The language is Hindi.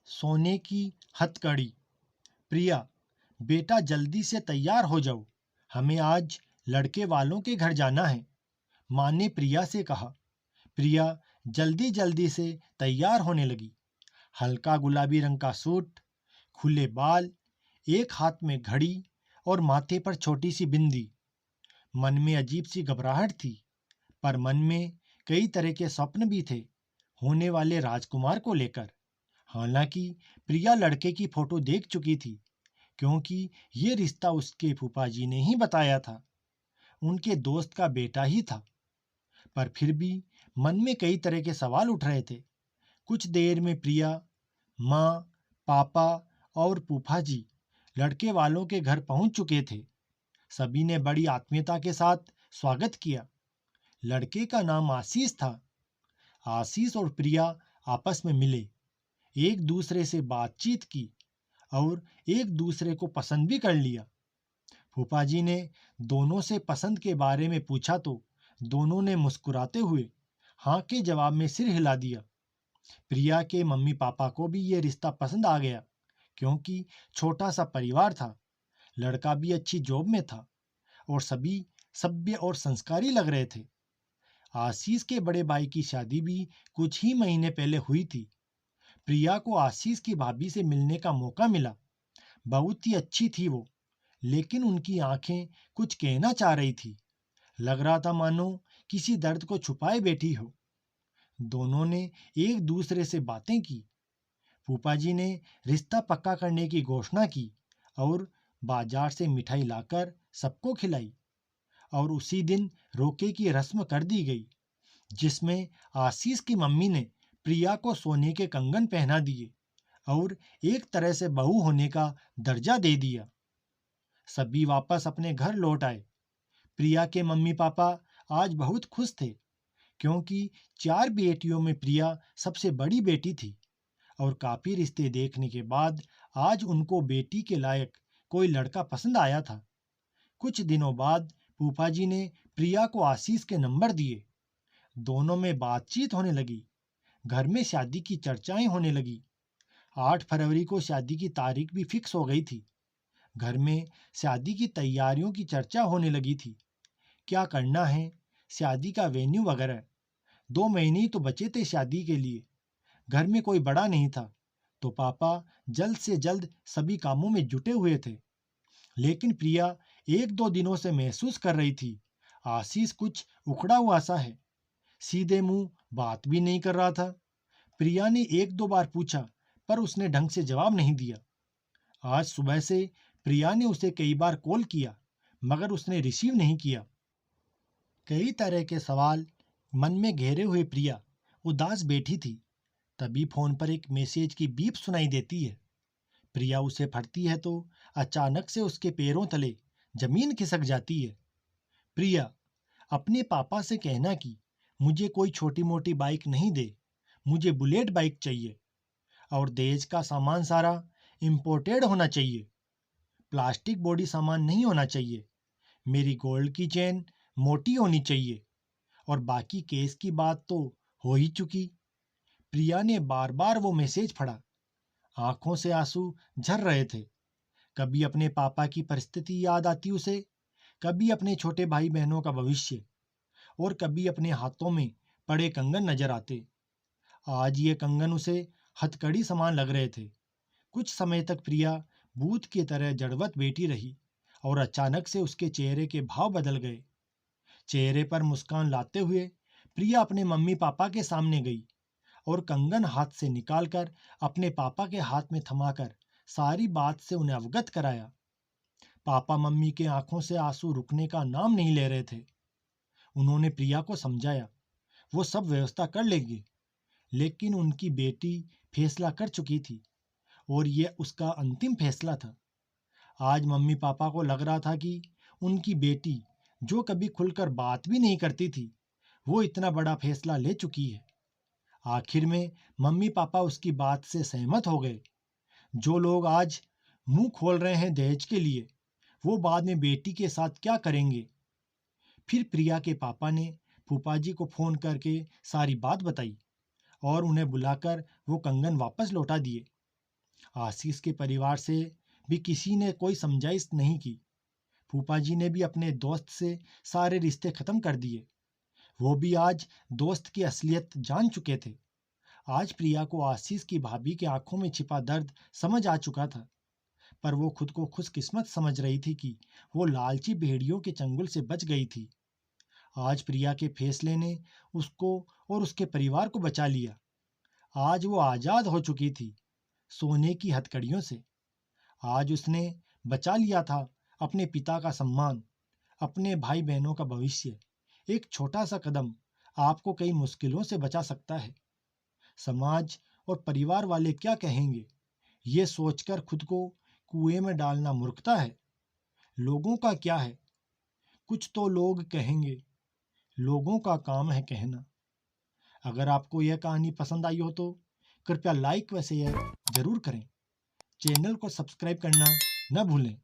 सोने की हथकड़ी। प्रिया, बेटा जल्दी से तैयार हो जाओ, हमें आज लड़के वालों के घर जाना है, माँ ने प्रिया से कहा। प्रिया जल्दी जल्दी से तैयार होने लगी। हल्का गुलाबी रंग का सूट, खुले बाल, एक हाथ में घड़ी और माथे पर छोटी सी बिंदी। मन में अजीब सी घबराहट थी, पर मन में कई तरह के स्वप्न भी थे होने वाले राजकुमार को लेकर। हालांकि प्रिया लड़के की फोटो देख चुकी थी, क्योंकि ये रिश्ता उसके फूफा जी ने ही बताया था। उनके दोस्त का बेटा ही था। पर फिर भी मन में कई तरह के सवाल उठ रहे थे। कुछ देर में प्रिया, माँ, पापा और फूफा जी लड़के वालों के घर पहुंच चुके थे। सभी ने बड़ी आत्मीयता के साथ स्वागत किया। लड़के का नाम आशीष था। आशीष और प्रिया आपस में मिले, एक दूसरे से बातचीत की और एक दूसरे को पसंद भी कर लिया। फूफा जी ने दोनों से पसंद के बारे में पूछा तो दोनों ने मुस्कुराते हुए हाँ के जवाब में सिर हिला दिया। प्रिया के मम्मी पापा को भी ये रिश्ता पसंद आ गया, क्योंकि छोटा सा परिवार था, लड़का भी अच्छी जॉब में था और सभी सभ्य और संस्कारी लग रहे थे। आशीष के बड़े भाई की शादी भी कुछ ही महीने पहले हुई थी। प्रिया को आशीष की भाभी से मिलने का मौका मिला। बहुत ही अच्छी थी वो, लेकिन उनकी आंखें कुछ कहना चाह रही थी। लग रहा था मानो किसी दर्द को छुपाए बैठी हो। दोनों ने एक दूसरे से बातें की। फूफा जी ने रिश्ता पक्का करने की घोषणा की और बाजार से मिठाई लाकर सबको खिलाई। और उसी दिन रोके की रस्म कर दी गई, जिसमें आशीष की मम्मी ने प्रिया को सोने के कंगन पहना दिए और एक तरह से बहू होने का दर्जा दे दिया। सभी वापस अपने घर लौट आए। प्रिया के मम्मी पापा आज बहुत खुश थे, क्योंकि 4 बेटियों में प्रिया सबसे बड़ी बेटी थी और काफी रिश्ते देखने के बाद आज उनको बेटी के लायक कोई लड़का पसंद आया था। कुछ दिनों बाद फूफा जी ने प्रिया को आशीष के नंबर दिए। दोनों में बातचीत होने लगी। घर में शादी की चर्चाएं होने लगी। 8 फरवरी को शादी की तारीख भी फिक्स हो गई थी। घर में शादी की तैयारियों की चर्चा होने लगी थी। क्या करना है, शादी का वेन्यू वगैरह। 2 महीने ही तो बचे थे शादी के लिए। घर में कोई बड़ा नहीं था, तो पापा जल्द से जल्द सभी कामों में जुटे हुए थे। लेकिन प्रिया 1-2 दिनों से महसूस कर रही थी, आशीष कुछ उखड़ा हुआ सा है। सीधे मुंह बात भी नहीं कर रहा था। प्रिया ने 1-2 बार पूछा, पर उसने ढंग से जवाब नहीं दिया। आज सुबह से प्रिया ने उसे कई बार कॉल किया, मगर उसने रिसीव नहीं किया। कई तरह के सवाल मन में घेरे हुए प्रिया उदास बैठी थी। तभी फोन पर एक मैसेज की बीप सुनाई देती है। प्रिया उसे पढ़ती है तो अचानक से उसके पैरों तले जमीन खिसक जाती है। प्रिया, अपने पापा से कहना कि मुझे कोई छोटी मोटी बाइक नहीं दे, मुझे बुलेट बाइक चाहिए और दहेज का सामान सारा इंपोर्टेड होना चाहिए। प्लास्टिक बॉडी सामान नहीं होना चाहिए। मेरी गोल्ड की चेन मोटी होनी चाहिए और बाकी केस की बात तो हो ही चुकी। प्रिया ने बार बार वो मैसेज पढ़ा। आंखों से आंसू झर रहे थे। कभी अपने पापा की परिस्थिति याद आती उसे, कभी अपने छोटे भाई बहनों का भविष्य और कभी अपने हाथों में पड़े कंगन नजर आते। आज ये कंगन उसे हथकड़ी समान लग रहे थे। कुछ समय तक प्रिया भूत की तरह जड़वत बैठी रही और अचानक से उसके चेहरे के भाव बदल गए। चेहरे पर मुस्कान लाते हुए प्रिया अपने मम्मी पापा के सामने गई और कंगन हाथ से निकालकर अपने पापा के हाथ में थमाकर सारी बात से उन्हें अवगत कराया। पापा मम्मी के आंखों से आंसू रुकने का नाम नहीं ले रहे थे। उन्होंने प्रिया को समझाया, वो सब व्यवस्था कर लेगी, लेकिन उनकी बेटी फैसला कर चुकी थी और यह उसका अंतिम फैसला था। आज मम्मी पापा को लग रहा था कि उनकी बेटी, जो कभी खुलकर बात भी नहीं करती थी, वो इतना बड़ा फैसला ले चुकी है। आखिर में मम्मी पापा उसकी बात से सहमत हो गए। जो लोग आज मुंह खोल रहे हैं दहेज के लिए, वो बाद में बेटी के साथ क्या करेंगे। फिर प्रिया के पापा ने फूफा जी को फोन करके सारी बात बताई और उन्हें बुलाकर वो कंगन वापस लौटा दिए। आशीष के परिवार से भी किसी ने कोई समझाइश नहीं की। फूफा जी ने भी अपने दोस्त से सारे रिश्ते खत्म कर दिए। वो भी आज दोस्त की असलियत जान चुके थे। आज प्रिया को आशीष की भाभी की आंखों में छिपा दर्द समझ आ चुका था, पर वो खुद को खुशकिस्मत समझ रही थी कि वो लालची भेड़ियों के चंगुल से बच गई थी। आज प्रिया के फैसले ने उसको और उसके परिवार को बचा लिया। आज वो आजाद हो चुकी थी सोने की हथकड़ियों से। आज उसने बचा लिया था अपने पिता का सम्मान, अपने भाई बहनों का भविष्य। एक छोटा सा कदम आपको कई मुश्किलों से बचा सकता है। समाज और परिवार वाले क्या कहेंगे, ये सोचकर खुद को कुएं में डालना मूर्खता है। लोगों का क्या है, कुछ तो लोग कहेंगे, लोगों का काम है कहना। अगर आपको यह कहानी पसंद आई हो तो कृपया लाइक व शेयर जरूर करें। चैनल को सब्सक्राइब करना न भूलें।